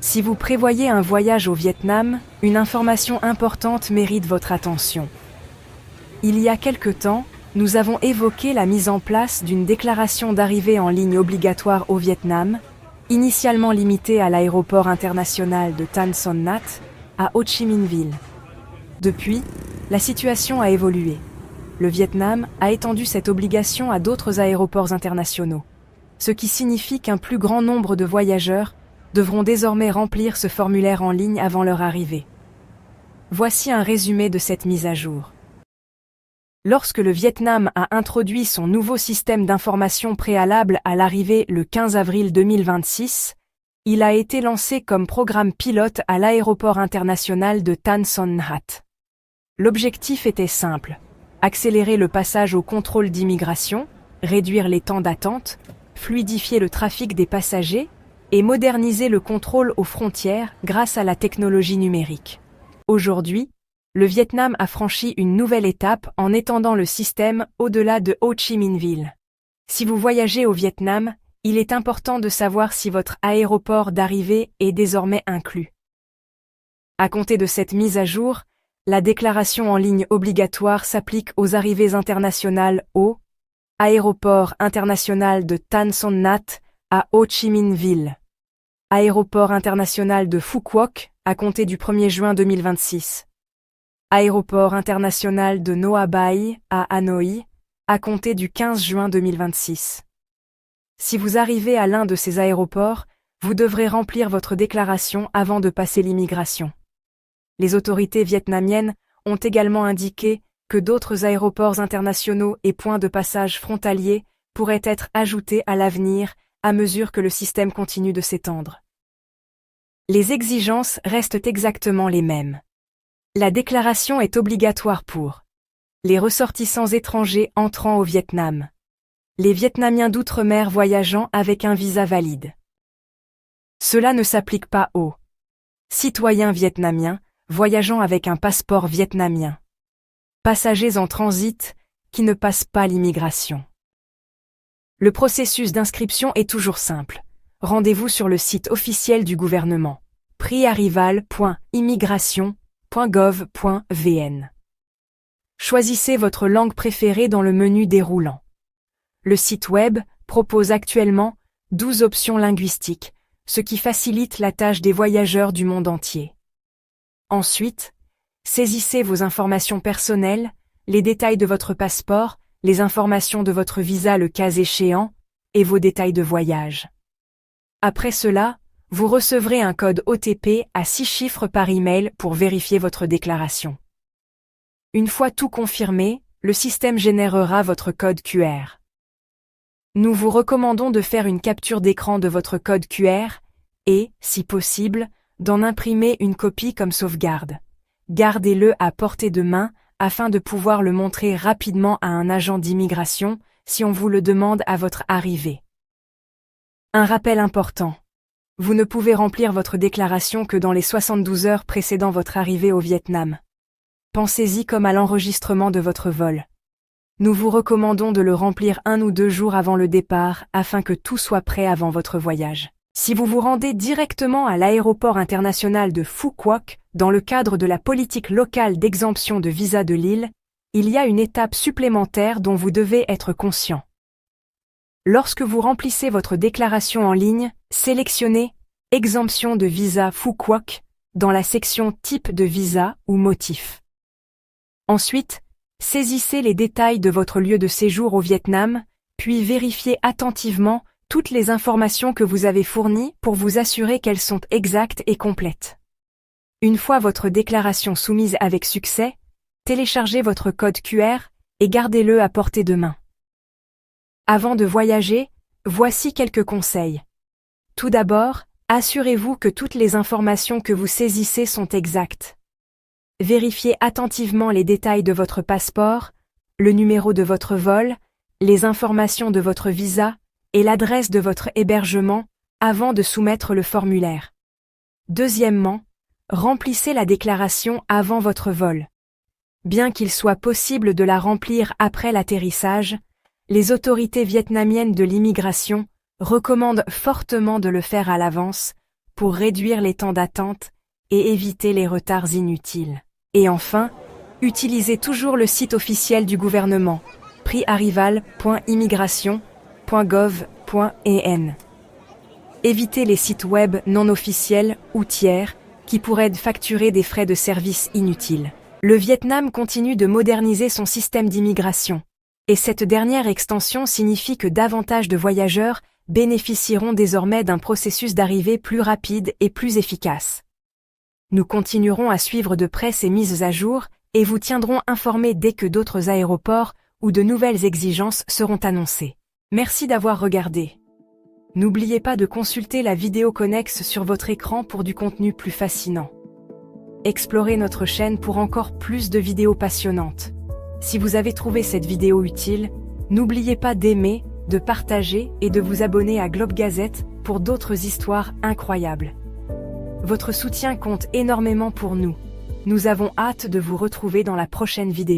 Si vous prévoyez un voyage au Vietnam, une information importante mérite votre attention. Il y a quelque temps, nous avons évoqué la mise en place d'une déclaration d'arrivée en ligne obligatoire au Vietnam, initialement limitée à l'aéroport international de Tan Son Nhat, à Ho Chi Minh Ville. Depuis, la situation a évolué. Le Vietnam a étendu cette obligation à d'autres aéroports internationaux, ce qui signifie qu'un plus grand nombre de voyageurs devront désormais remplir ce formulaire en ligne avant leur arrivée. Voici un résumé de cette mise à jour. Lorsque le Vietnam a introduit son nouveau système d'information préalable à l'arrivée le 15 avril 2026, il a été lancé comme programme pilote à l'aéroport international de Tan Son Nhat. L'objectif était simple: accélérer le passage au contrôle d'immigration, réduire les temps d'attente, fluidifier le trafic des passagers et moderniser le contrôle aux frontières grâce à la technologie numérique. Aujourd'hui, le Vietnam a franchi une nouvelle étape en étendant le système au-delà de Ho Chi Minh Ville. Si vous voyagez au Vietnam, il est important de savoir si votre aéroport d'arrivée est désormais inclus. À compter de cette mise à jour, la déclaration en ligne obligatoire s'applique aux arrivées internationales au Aéroport international de Tan Son Nhat à Ho Chi Minh Ville, Aéroport international de Phu Quoc à compter du 1er juin 2026, Aéroport international de Noa Bai à Hanoi à compter du 15 juin 2026. Si vous arrivez à l'un de ces aéroports, vous devrez remplir votre déclaration avant de passer l'immigration. Les autorités vietnamiennes ont également indiqué que d'autres aéroports internationaux et points de passage frontaliers pourraient être ajoutés à l'avenir à mesure que le système continue de s'étendre. Les exigences restent exactement les mêmes. La déclaration est obligatoire pour les ressortissants étrangers entrant au Vietnam, les Vietnamiens d'outre-mer voyageant avec un visa valide. Cela ne s'applique pas aux citoyens vietnamiens voyageant avec un passeport vietnamien, passagers en transit qui ne passent pas l'immigration. Le processus d'inscription est toujours simple. Rendez-vous sur le site officiel du gouvernement, priarrival.immigration.gov.vn. Choisissez votre langue préférée dans le menu déroulant. Le site web propose actuellement 12 options linguistiques, ce qui facilite la tâche des voyageurs du monde entier. Ensuite, saisissez vos informations personnelles, les détails de votre passeport, les informations de votre visa le cas échéant, et vos détails de voyage. Après cela, vous recevrez un code OTP à 6 chiffres par email pour vérifier votre déclaration. Une fois tout confirmé, le système générera votre code QR. Nous vous recommandons de faire une capture d'écran de votre code QR et, si possible, d'en imprimer une copie comme sauvegarde. Gardez-le à portée de main afin de pouvoir le montrer rapidement à un agent d'immigration si on vous le demande à votre arrivée. Un rappel important. Vous ne pouvez remplir votre déclaration que dans les 72 heures précédant votre arrivée au Vietnam. Pensez-y comme à l'enregistrement de votre vol. Nous vous recommandons de le remplir 1 ou 2 jours avant le départ afin que tout soit prêt avant votre voyage. Si vous vous rendez directement à l'aéroport international de Phu Quoc, dans le cadre de la politique locale d'exemption de visa de l'île, il y a une étape supplémentaire dont vous devez être conscient. Lorsque vous remplissez votre déclaration en ligne, sélectionnez « Exemption de visa Phu Quoc » dans la section « Type de visa » ou « Motif ». Ensuite, saisissez les détails de votre lieu de séjour au Vietnam, puis vérifiez attentivement toutes les informations que vous avez fournies pour vous assurer qu'elles sont exactes et complètes. Une fois votre déclaration soumise avec succès, téléchargez votre code QR et gardez-le à portée de main. Avant de voyager, voici quelques conseils. Tout d'abord, assurez-vous que toutes les informations que vous saisissez sont exactes. Vérifiez attentivement les détails de votre passeport, le numéro de votre vol, les informations de votre visa et l'adresse de votre hébergement avant de soumettre le formulaire. Deuxièmement, remplissez la déclaration avant votre vol. Bien qu'il soit possible de la remplir après l'atterrissage, les autorités vietnamiennes de l'immigration recommandent fortement de le faire à l'avance pour réduire les temps d'attente et éviter les retards inutiles. Et enfin, utilisez toujours le site officiel du gouvernement, prixarrival.immigration.gov.en. Évitez les sites web non officiels ou tiers qui pourraient facturer des frais de service inutiles. Le Vietnam continue de moderniser son système d'immigration, et cette dernière extension signifie que davantage de voyageurs bénéficieront désormais d'un processus d'arrivée plus rapide et plus efficace. Nous continuerons à suivre de près ces mises à jour et vous tiendrons informés dès que d'autres aéroports ou de nouvelles exigences seront annoncées. Merci d'avoir regardé. N'oubliez pas de consulter la vidéo connexe sur votre écran pour du contenu plus fascinant. Explorez notre chaîne pour encore plus de vidéos passionnantes. Si vous avez trouvé cette vidéo utile, n'oubliez pas d'aimer, de partager et de vous abonner à Globe Gazette pour d'autres histoires incroyables. Votre soutien compte énormément pour nous. Nous avons hâte de vous retrouver dans la prochaine vidéo.